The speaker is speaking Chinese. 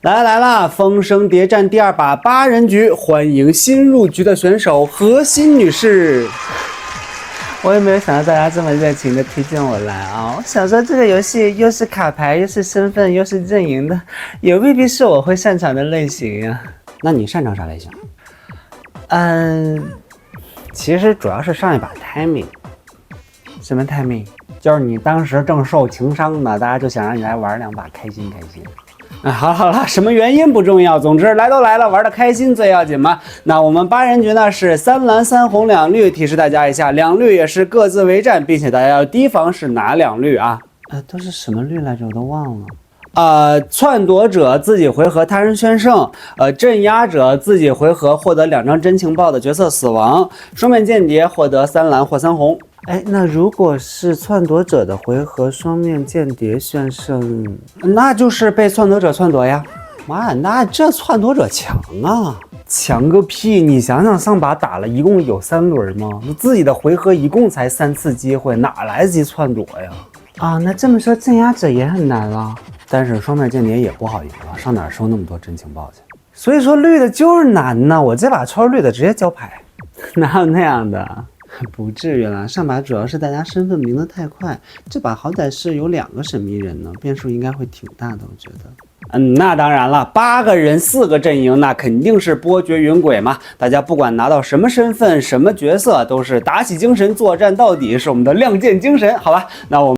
来啦！风声谍战第2把8人局，欢迎新入局的选手何欣女士。我也没有想到大家这么热情的推荐我来啊！我想说这个游戏又是卡牌，又是身份，又是阵营的，也未必是我会擅长的类型呀。那你擅长啥类型？其实主要是上一把 timing。什么 timing？ 就是你当时正受情伤呢，大家就想让你来玩2把，开心开心。好了，什么原因不重要，总之来都来了，玩的开心最要紧嘛。那我们8人局呢是3蓝3红2绿，提示大家一下，2绿也是各自为战，并且大家要提防是哪2绿啊？都是什么绿来着？我都忘了。篡夺者自己回合他人宣胜，镇压者自己回合获得2张真情报的角色死亡，双面间谍获得3蓝或3红。那如果是篡夺者的回合双面间谍宣胜，那就是被篡夺者篡夺呀。妈呀，那这篡夺者强啊！强个屁！你想想，上把打了一共有3轮吗？自己的回合一共才3次机会，哪来得及篡夺呀？那这么说镇压者也很难了。但是双面间谍也不好赢了，上哪收那么多真情报去？所以说绿的就是难呢。我这把抽绿的直接交牌，哪有那样的？不至于啦，上把主要是大家身份明得太快，这把好歹是有2个神秘人呢，变数应该会挺大的，我觉得。那当然了，8个人4个阵营，那肯定是波谲云诡嘛。大家不管拿到什么身份、什么角色，都是打起精神作战到底，是我们的亮剑精神，好吧？那我们。